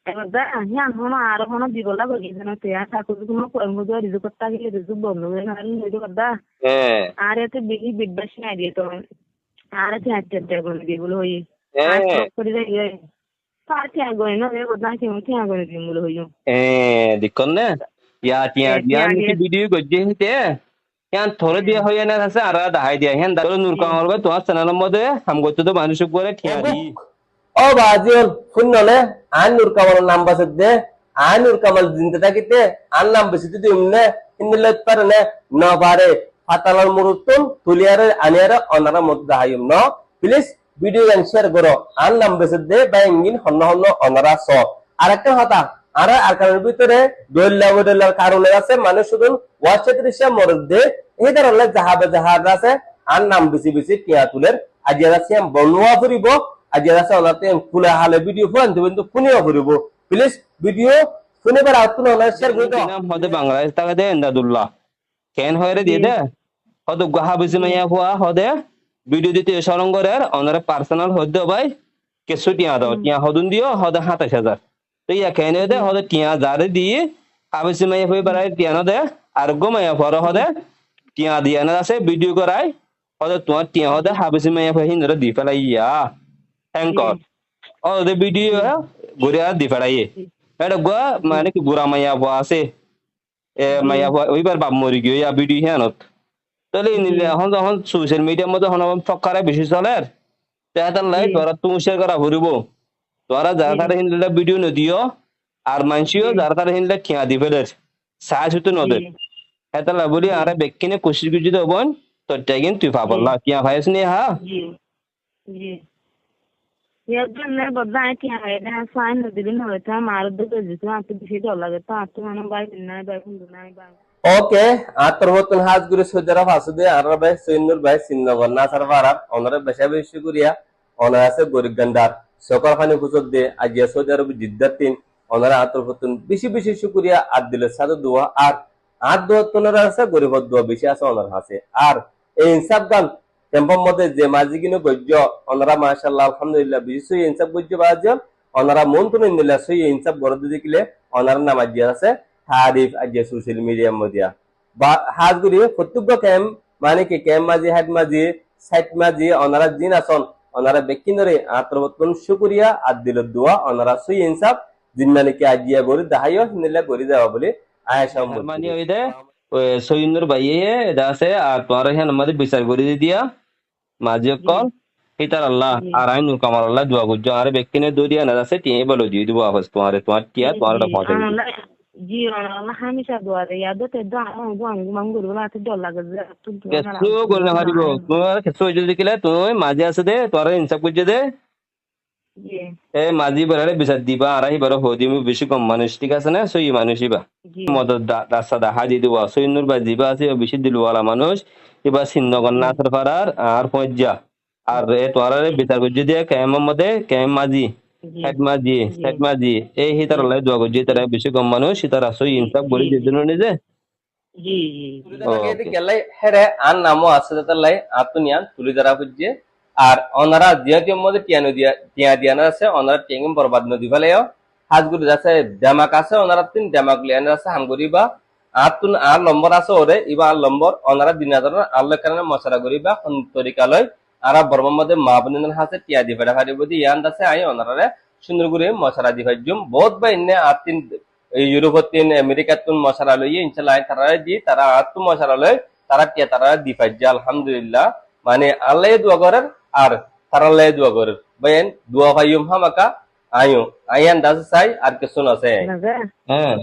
এবারে হিয়ান হনো আর হনো দিবলা বগিছে না তে ঠাকুর কোনো কর্ম দো রিজু করতে গেলে রিজু বন্ধ হয়ে না রিজু করদা আর এতে বেশি বিদ্যাস নাই দিয়ে তো আর এতে হাতে বলে দিয়ে বলে হই আর সব করে যাই তার কি আগে না এ বদনা কি মুতি আগে দিয়ে বলে হই dikon ne ya tiya ni video gojje hite yan thore dia hoye na ase ara dahai dia hen dalo nur kamal ba to channel mode ham goto to manusuk gore thiya di ও বাজিওল শুনলে আনুর কামাল নাম বাসে দে আনুর কামাল জিনতে থাকিতে আন নাম বেশি দিদি উমনে হিন্দলে পারে না ন পারে ফাতালার মুরুতুন তুলিয়ারে আনিয়ারে অনারা মত দাহাইম ন প্লিজ ভিডিও গান শেয়ার করো আন নাম বেশি দে বাইঙ্গিন হন্ন হন্ন অনারা স আরেকটা কথা আর আরকানের ভিতরে দোল্লা মডেলার কারণে আছে মানুষ শুধু ওয়াটসঅ্যাপ দৃশ্য মরদ দে এই ধরনের জাহাবে জাহাজ আছে আন নাম বেশি বেশি টিয়া তুলের আজিয়া আছে বনুয়া ফুরিব আজিয়া আছে ওনাতে ফুলা হালে ভিডিও ফুলান দেবেন তো ফুনিও ফুরিব প্লিজ ভিডিও শুনে বার আতুন ওনা শেয়ার করে দাও নাম হদে বাংলাদেশ টাকা দে এন্দাদুল্লাহ কেন হয়রে দিয়ে দে হদে গাহা বেশি মাইয়া হুয়া হদে ভিডিও দিতে সরঙ্গরের ওনারে পার্সোনাল হদে ভাই কেসু টিয়া দাও টিয়া হদুন দিও হদে 27000 তো ইয়া কেন দে হদে টিয়া জারে দিয়ে আবেসি মাইয়া হই বাড়াই টিয়া না দে আর গো মাইয়া ফর হদে টিয়া দিয়া না আছে ভিডিও করাই হদে তোমার টিয়া হদে হাবেসি মাইয়া হই হিন্দরে দি ফেলাই ইয়া এঙ্কর হদে ভিডিও গরিয়া দি ফেলাই এটা গো মানে কি বুড়া মাইয়া হওয়া আছে মাইয়া হওয়া ওইবার বাপ মরি গিয়ে ইয়া ভিডিও হিয়ানত তাহলে নিলে এখন যখন সোশ্যাল মিডিয়ার মধ্যে এখন ফক্কারে বেশি চলে তাহলে লাই তোরা তুমি শেয়ার করা ঘুরিব তোরা যারা তারা হিন্দলে ভিডিও নদিও আর মানসিও যারা তারা হিন্দলে ঠিয়া দি ফেলের সাজ হতে নদের এটা বলি আরে বেকিনে কোশিশ গুজি দেবন তোর টাইগিন তুই পাবল্লা কিয়া ভাইস নে হা জি জি ইয়ার না বদনা কি হয় না সাইন দিদিন হয়তো মার দিতে যেতে আপনি বেশি ডর লাগে তো আপনি মানে বাই না বাই কোন না বাই ওকে আতর হতন হাজ গুরে সজরা ফাসুদে আর ভাই সৈন্নুর ভাই সিন্নগর না সারবারা ওনারে বেশা বেশি করিয়া ওনার আছে গরিব গন্ডার সকল খানি খুচর দে আজিয়া সৌদি আরব জিদ্দাতিন ওনারা আতর হতন বেশি বেশি শুকরিয়া আর দিলে সাদু দোয়া আর আর দোয়া তোনারা আছে গরিব দোয়া বেশি আছে ওনার আছে আর এই ইনসাফ গান টেম্পোর মধ্যে যে মাঝি কিনে গজ্য ওনারা মাশাআল্লাহ আলহামদুলিল্লাহ বেশি ইনসাফ গজ্য বাজ ওনারা মন তো নিলে সই ইনসাফ বড় দিলে ওনার নাম আজিয়া আছে হারিফ আজ সোশ্যাল মিডিয়ার মধ্যে বা হাজগুড়ি প্রত্যেক ক্যাম মানে কি ক্যাম মাঝি হাট মাঝি সাইট মাঝি ওনারা জিন আসন ওনারা বেকিনরে আত্মবর্তন শুকরিয়া আর দিল দোয়া ওনারা সুই ইনসাফ জিন মানে কি আজিয়া গরি দাহাইও নিলে গরি দেওয়া বলে আয়েশা মানে ওই দে ওই সৈন্যর বাইয়ে এটা আছে আর তোমার এখানে আমাদের বিচার করে দিয়া মাঝে কল হিতার আল্লাহ আর আইন কামার আল্লাহ দোয়া করছো আর বেকিনে দরিয়া না আছে টিয়ে বলো দিয়ে দিব আফস তোমার টিয়া তোমার পৌঁছে জি আল্লাহ হামেশা দোয়া দেয় ইয়াদো তে দোয়া দোয়া মাঙ্গুর বলা তে ডর লাগে কেসু করে হারিব তোমার কেসু যদি কিলা তুই মাঝে আছে দে তোর ইনসাফ করছে দে জি এ মাঝি বেড়ারে বিচার দিবা আর আহি বেড়া হদি বেশি কম মানুষ ঠিক আছে না সই মানুষই বা মদত রাস্তা দেখা দিয়ে দিব সৈন্যর বা জিবা আছে বেশি দিলওয়ালা মানুষ এবার সিন্নগর নাসর পাড়ার আর পঞ্জা আর এ তোর বিচার করছে দিয়ে ক্যামের মধ্যে ক্যাম মাঝি সাইড মাঝি এই হিতার লাই দোয়া করছে তারা বেশি কম মানুষ তারা সই ইনসাফ বলে দিয়ে দিল নিজে জি জি গেলাই হেরে আর নামও আছে তালাই আতুনিয়ান তুলি দ্বারা বুঝছে আর ওনারা জিয়াটির মধ্যে টিয়া দিয়া আছে ওনারা টিয়াঙ্গম বরবাদ নদী ফেলেও হাজগুলো যাচ্ছে জামাক আছে ওনারা তিন জামাক লিয়ান আছে হামগুড়ি বা আতুন আর নম্বর আছে ওরে ইবা আর নম্বর ওনারা দিনাদার আল্লাহ কারণে মশারা করি বা তরিকালয় আর বর্মার মধ্যে মা বোনের হাতে টিয়া দি ফেরা ফারি বুঝি ইয়ান আছে আই ওনারা সুন্দর করে মশারা দি ফাইজুম বহুত বা ইন্নে আর তিন ইউরোপের তিন আমেরিকার তুন মশারা লইয়ে ইনশাল্লাহ তারা দি তারা আত্ম মশারা লয় তারা টিয়া তারা দি ফাইজা আলহামদুলিল্লাহ মানে আল্লাহ দোয়া করেন আর তারা আল্লাহ দোয়া করেন বেন দোয়া ভাইয়ুম হামাকা আয়ো আয়ান দাস চাই আর কিছু না আছে হ্যাঁ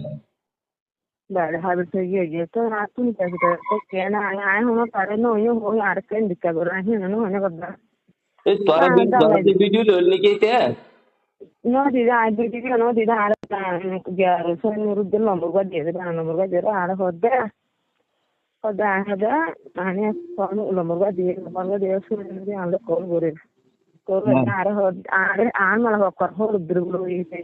বাড়ি হাবে থেকে গিয়ে তো আতুন কাছে তো কেন আয় হলো পারে না ওই আর কেন দিকা করে আহি না মনে করদা এই তোরা ভিডিও লইলি কেতে no দিদা আই ভিডিও no দিদা আর গ্যার সৈন্যরুদ্দিন নম্বর দিয়ে দেবে নম্বর দিয়ে আর হদে হদে মানে ফোন নম্বর দিয়ে শুনে আমরা কল করে আর আর মালা কর হলুদ্র গুলো হইছে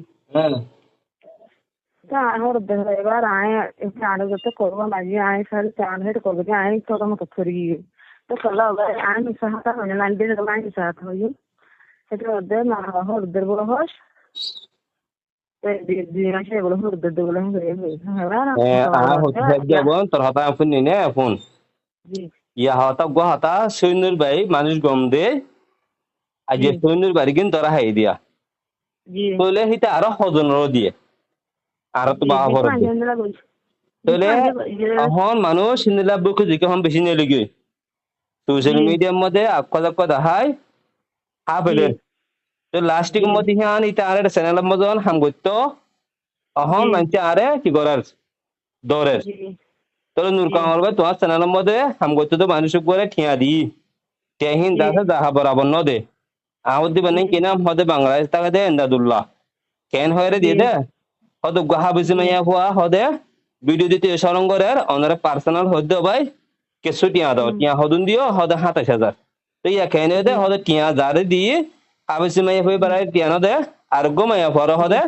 তা হলুদ্র এবার আয় একটু আরো যত করবো মাঝে আয় সাড়ে 4 হেড করবো যে আয় তোর মতো ছড়ি তো চলো আমি সাহায্য হয় না দিয়ে আমি সাহায্য হই এটা ওদের না হলুদ্র বড় হস দুই মাসে এগুলো হরদে দেগুলো হয়ে হতে যাবন তোর হতা ফোন নি নে ফোন জি ইয়া হতা গো হতা সৈন্যর ভাই মানুষ গম দে আজ জি সৈন্যর বাড়ি কিন্তু তোরা হাই দিয়া জি তাহলে হিতা আরো হজনের দিয়ে আর তো জি বাহা বিটু ভরত দে আঞ্জনলা বলছি বিটু তাহলে এখন মানুষ হিন্দিলা বুক দিকে হম বেশি নিয়ে লেগে সোশ্যাল জি মিডিয়ার মধ্যে আক্কা দেখাই হা জি পেলে তো লাস্টিক জি মধ্যে হিয়ান ইতা আরে চ্যানেলের মধ্যে হাম করতো এখন জি মানছে আরে কি করার দরের জি তোর নূর জি কামাল ভাই তোমার চ্যানেলের মধ্যে হাম করতো তো মানুষ করে ঠিয়া দি টেহিন জি দাসে যাহা বরাবর ন দে আহত দিবেন জি কি নাম হদে বাংলাদেশ টাকা দে এন্দাদুল্লাহ কেন হয়ে জি দিয়ে দে হদে গাহা বেশি জি মাইয়া হওয়া হদে ভিডিও দিতে সরঙ্গরের অনারে পার্সোনাল হদ্দ ভাই কিছু টিয়া দাও টিয়া হদুন দিও হদে 27,000 তো ইয়া কেন দে হদে টিয়া যারে দিয়ে আবেশি মাইয়া হয়ে বেড়ায় টিয়া ন দে আর গো মাইয়া পর হদে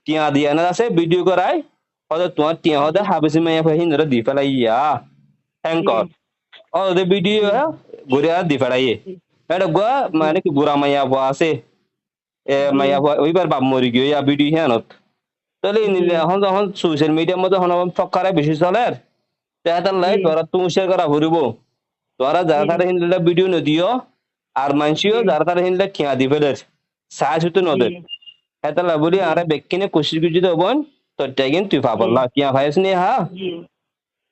টিয়া দিয়া না আছে ভিডিও করাই হদে তোমার টিয়া হদে হাবেশি মাইয়া হয়ে হিন্দরে দি ফেলাই ইয়া হ্যাঙ্কর হদে ভিডিও ঘুরে দি ফেলাই এটা গো মানে কি বুড়া মাইয়া হওয়া আছে মাইয়া হওয়া ওইবার বাপ মরি গিয়ে ইয়া ভিডিও হিয়ানত তাহলে এখন যখন সোশ্যাল মিডিয়ার মধ্যে এখন ফক্কারে বেশি চলে তাহার লাই তোরা তুমি শেয়ার করা ভরিব তোরা যারা তারা হিন্দুলা ভিডিও নদিও আর মানসিও যারা তারা হিন্দুলা ঠিয়া দি ফেলে সাজ হতো নদের এটা বলি আরে বেকিনে কোশিশ গুজি দেবন তোর টাইগিন তুই পাবল্লা কিয়া ভাইস নি হা জি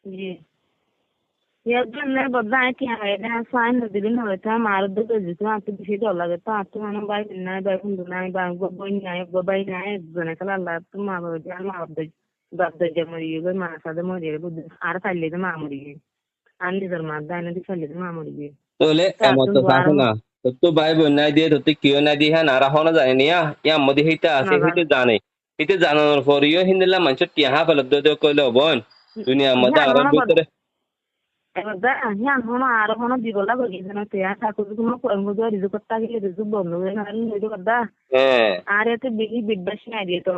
জি Yadda babba ake haida fine da dilin hawata maru da jitu a tu bishi da Allah ta tu mana bai na bai kun na ba gobai na zana kala Allah tu ma ba jan ma da jamari ga ma sa da mori bu ar falle da ma mori andi dar ma da na di falle da ma mori তোলে এমন তো থাকে না তোর তো ভাই বোন নাই দিয়ে তোর কিও না দিয়ে হ্যাঁ নারা হওয়া জানে নিয়া ইয়া মধ্যে হিতা আছে হিতে জানে হিতে জানানোর পরিও হিন্দিলা মানুষ টিয়া ফেলে দে কইলে হবন দুনিয়ার মধ্যে আরব ভিতরে এবার হ্যাঁ হনো আর হনো দিগলা গলি জানো তে ঠাকুর তুমি কইমু যে রিজু করতে গেলে রিজু বন্ধ হয়ে না রিজু করদা হ্যাঁ আর এতে বেশি বিদ্যাস নাই দিয়ে তো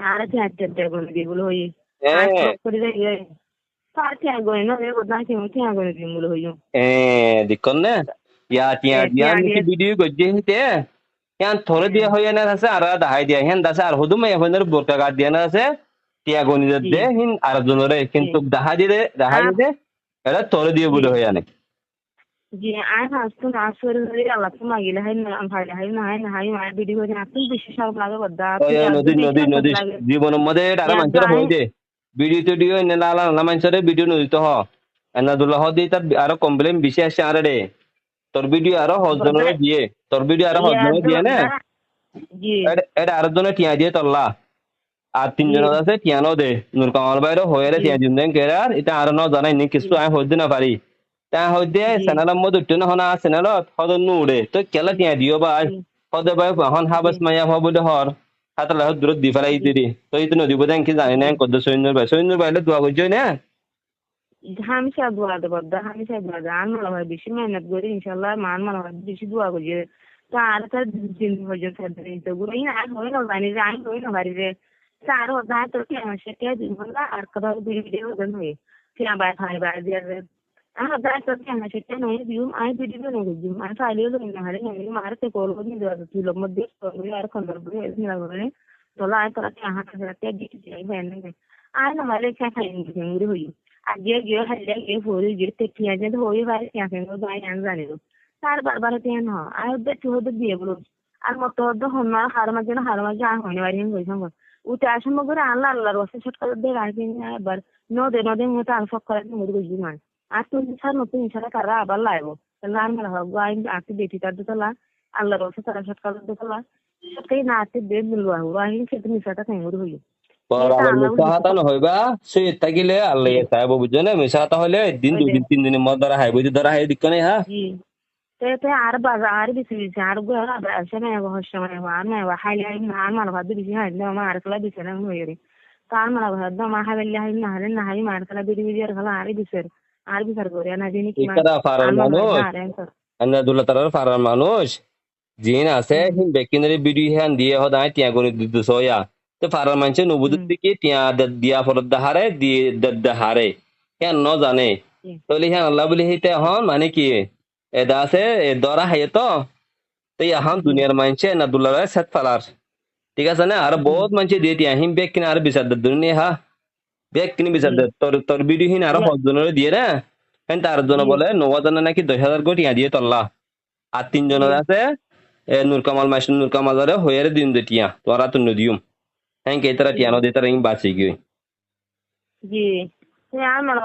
আর এতে আটটা করে দিগুলো হই আর হ্যাঁ করে দেয় আর কি আগে না রে বদনা কি আগে দিগুলো হই দিকন না ইয়া টিয়া দিয়া নিকি ভিডিও গজ্জে হিতে ইয়ান থরে দিয়া হইয়া না আছে আর দাহাই দিয়া হেন দাসে আর হুদুম এফনের বোরকা গাদ দিয়া না আছে টিয়া গনি দে হিন আর জনরে কিন্তু দাহাই দে এটা তোরে দিয়ে বলে হয়ে আনে জি আর হাসতো না সরে ধরে আল্লাহ তো মাগিলে হয় না ভাই না হয় মার ভিডিও করে আপনি বেশি সব লাগে বদ্দা নদী জীবনের মধ্যে আর মানুষের হয়ে দে ভিডিও টিডিও এনে লালা না মানুষের ভিডিও নদীত হ এনাদুল্লাহ দিয়ে তার আরো কমপ্লেন বেশি আসছে আর রে তোর ভিডিও আরো হজনের দিয়ে তোর ভিডিও আরো হজনের দিয়ে না এটা আরো জনে টিয়া দিয়ে তল্লা আর তিনজন আছে টিয়ানো দে নূর কামাল বাইরে হয়ে রে টিয়া দিন দেন কেরার এটা আর ন জানাই নি কিছু আমি হইতে না পারি তা হইতে চ্যানেলের মধ্যে উঠতে না হনা চ্যানেলত হদন নু উড়ে তো কেলা টিয়া দিও ভাই হদে ভাই এখন হাবাস মাইয়া হবলে হর হাতলা দূর দি ফেলাই দিদি তো এই তো নদী বোধ কি জানি না কত সৈন্য ভাইলে দোয়া করছো না হামেশা দোয়া দে বদ্দা হামেশা দোয়া দে আর মালা হয় বেশি মেহনত করি ইনশাল্লাহ মান মালা হয় বেশি দোয়া করি তো আর তার দিন পর্যন্ত তো গুলো আর হই না জানি যে আমি হই না বাড়ি রে চার হাজার তো কি আমার সেটা দিন বললা আর কথা ভিডিও দেন হয়ে क्या बात है बात दिया हाँ बात तो क्या है सेटा नहीं दियो आई वीडियो नहीं दियो आई फाइल लो ना हरे नहीं मार से कॉल को नहीं दे तू लोग मत देख तो यार खंडर भी इसमें लग रहे तो ला कर क्या हाथ से क्या दिख जाए बहन ने आई ना वाले क्या खाएंगे मुझे हुई आज ये हल्ले ये फोरी ये तेकिया जे तो होई वाले क्या करेंगे तो आई आन जाने दो चार बार ते ना आई दे तो दिए बोलो আর মতো তো হন্না হার মাঝে আর হনে বাড়ি হই সঙ্গ উতে আসম করে আল্লাহ আল্লাহর ওয়াসে ছটকা দে রাখি একবার নদে মতো আর ফক করে মুড়ি বুঝি না আর তুই স্যার নতুন ইনশাআল্লাহ কারা আবার লাইবো তাহলে আর মেলা হবে আই আতি বেটি তার দতলা আল্লাহর ওয়াসে তারা ছটকা দতলা ছটকাই না আতি বে মিলবা হুয়া হিন খেতে মিশাটা খাই মুড়ি হই মিশাহাতা নহইবা সে থাকিলে আল্লাহ চাইব বুঝছো না মিশাহাতা হলে দিন 2 দিন মধ্যে ধরা হাই বুঝি ধরা হাই দিক নাই হ্যাঁ ते आर बाजार बिसे आर गो आशा नाही हर्ष नाही आर नाही हायले आर मला भात बिसे हायले मारकला बिसे ना होयरे तार मला भात मा हावेले हाय ना हाय मारकला बिसे घाला आर बिसर गोरे ना दिनी की ইকারা ফারার মানুষ আন্না দুলা তারার ফারার মানুষ জিন আছে হিন বেকিনারি ভিডিও হ্যান দিয়ে হদায় টিয়া গনি দিদু সোয়া তো ফারার মানুষ নবুদুত দিকে টিয়া দিয়া ফরদ দাহারে দিয়ে দাহারে কেন ন জানে তাহলে হ্যাঁ আল্লাহ বলি হইতে হন মানে কি এদা আছে দরা হাই তো এখন দুনিয়ার মানছে না দুলার সেট ফালার ঠিক আছে না আর বহুত মানুষ দিয়ে টিয়া হিম বেক কিনা আর বিচার দুনিয়া হা বেক কিনে বিচার তোর তোর ভিডিও হিন আর হজনের দিয়ে না হ্যাঁ তার জন্য বলে নবাজনে নাকি 10,000 কোটি দিয়ে তল্লা আর 3 জনের আছে নূর কামাল মাসুদ নূর কামাল হয়ে দিন টিয়া তোরা তো নদিউম হ্যাঁ কে তারা টিয়া নদী তারা ইং বাঁচি গিয়ে জি আর মারা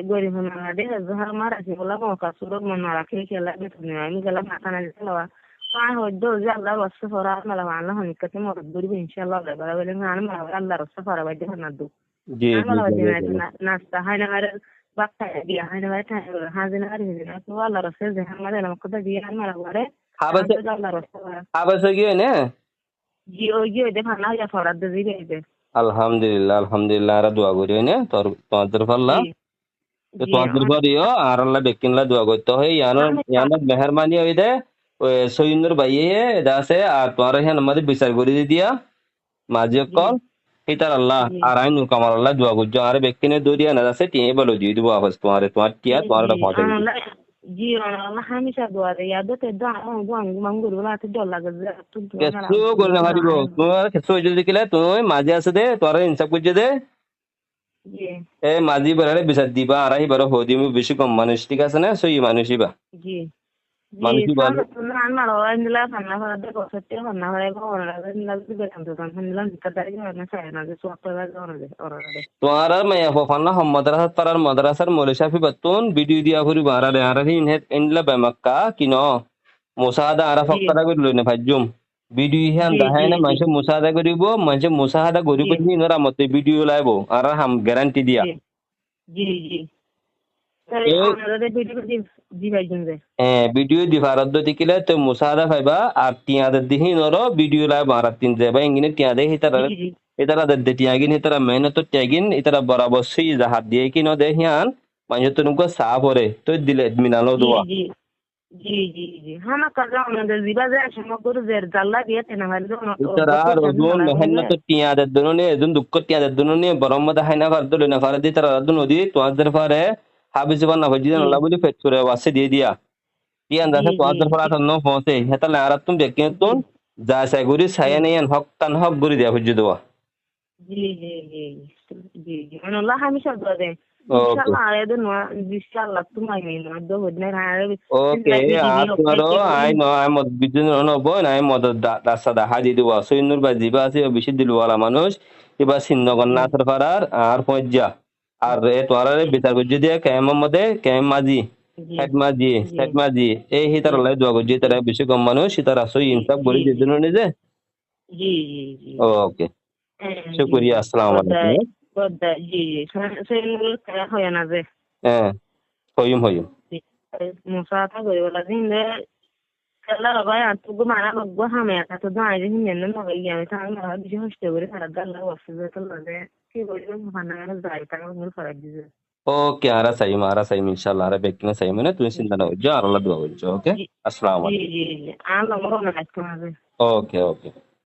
গরিব মারা দে যাহার মারা আছে বলা মকা সুরত মন মারা খেয়ে খেলা বেতন আমি গেলাম মাথা না দিতে লওয়া পায় হদ্দ যে আল্লাহর রাস্তা ফরা মালা আল্লাহ হনিকাতে মদত করিব ইনশাআল্লাহ বলে বলে আর মারা আল্লাহর রাস্তা ফরা বাইতে না দু জি মালা বাইতে নাস্তা হাইনা মারে বাক্তা দিয়া হাইনা বাইতে হাজিনা আর হিজিনা তো আল্লাহর রাস্তা যে আমাদের আমাকে তো দিয়ে আর মারা করে আল্লাহর রাস্তা আবাস গিয়ে না জি ওই গিয়ে দেখা না যা ফরা দিবে দিবে আলহামদুলিল্লাহ আলহামদুলিল্লাহ আর দোয়া করি না তোর তোমাদের পাল্লা তোমাদের করিও আর আল্লাহ বেকিনলা দোয়া করতে হয় ইয়ানোর মেহরবানি হই দে ওই সৈন্যর বাইয়ে দাসে আর তোমার হ্যাঁ আমাদের বিচার করে দিয়া মাঝে কল ইতার আল্লাহ আর আইন কামার আল্লাহ দোয়া করছো আর বেকিনে দরিয়া না দাসে টিয়ে বলো দিয়ে দিব আবাস তোমার টিয়া তোমার পৌঁছে জি Allah hamisha duare ya dote da ang manguru la te dolla ga কেসু করে না পারিব তোমার কেসু যদি কিলে তুমি মাঝে আছে দে তোর ইনসাফ করছে দে জি এ মাঝি বেড়ারে বিচার দিবা আর আহি বেড়া হদি বেশি কম মানুষ ঠিক আছে না সই মানুষই বা জি মানুষই ভালো আমার ওয়াইন্দিলা ফান্না ফারা de কোসতে ফান্না ফারা গো ওরা দিলা দিবে কান্তো তান দিলা দিকাদারি না সায় না যে সোয়াটা ওরা তোমার আর মায়া ফফান্না মাদ্রাসা পারার মাদ্রাসার মৌলভী শাফি বাতুন ভিডিও দিয়া করি বারারে আর ইনহেট ইনলা বেমাক্কা কিনো মুসাহাদা আর ফক্কারা করি লইনে ভাজ্জুম ভিডিও হিয়ান দাহাই না মানুষ মুসাহাদা করিব মানুষ মুসাহাদা করিব নি নরা মতে ভিডিও লাইব আর হাম গ্যারান্টি দিয়া জি জি ভিডিও দিভারত দিকিলে তো মুসাহাদা পাইবা আর টিয়াদের দিহি নর ভিডিও লাইব আর তিন যাবা ইংনে টিয়া দে হিতারা ইতারা দে টিয়াগিন হিতারা মেহনত টিয়াগিন ইতারা বরাবর সই হাত দিয়ে কি ন দে হিয়ান মানুষ তো নুকো সাফ হরে তো দিলে মিনালো দোয়া জি জি জি হানা কাজা আমাদের জিবা যায় সমগ্র জের জাল্লা দিয়ে তেনা মারি ইতারা রোজন মেহনত টিয়াদের দুননে এজন দুঃখ টিয়াদের দুননে বরম মদা হাইনা ফার দলে না ফার দি তারা দুন নদী তোমাদের ফারে হাবিজ বানা হজি না লাবুলি ফেট করে ওয়াসে দিয়ে দিয়া টিয়ান দাসে তোমাদের ফারা তন্ন পৌঁছে হেতালে আর তুমি দেখে তুন যা সাইগুরি সায়া নেন হক তান হক গুরি দিয়া হজি দোয়া জি জি জি জি জি আল্লাহ হামেশা দোয়া দেয় ইনশাআল্লাহ আরে নো ইনশাআল্লাহ তুমি না দো হদনে হারে ওকে আপনারও আই নো আই মদ বিজুন নো বই নাই মদ দাসা দা হাজি দিবা সৈন্নুর বা জিবা আছে বেশি দিলওয়ালা মানুষ এবার সিন্নগর নাসর ফারার আর পয়জা আর এ তোরারে বিচার করজি দিয়ে কেম মদে কেম মাজি হেড মাজি এই হিতার লাই দোয়া করজি তারা বেশি কম মানুষ তারা সই ইনসাফ বলি দিদুন নিজে জি জি জি ওকে শুকরিয়া আসসালামু আলাইকুম জি জি সৈন্নুর করা হয় না যে হইম মুসাফা করে বলা দিন খেলা লগায় আর তুগো মারা লগো হামে একা তো দাঁড়াই দিন নেন লগাই আমি তার মারা বেশি হস্তে করে সারা গাল্লা বসে তো লাগে কি বলবো মহানা যাই তার মূল ফারাক দিছে ওকে আরা সাইম ইনশাআল্লাহ আরা বেকিনা সাইম না তুমি চিন্তা না করছো আর আল্লাহ দোয়া করছো ওকে আসসালামু আলাইকুম জি জি জি আর নম্বর না রাখতে হবে ওকে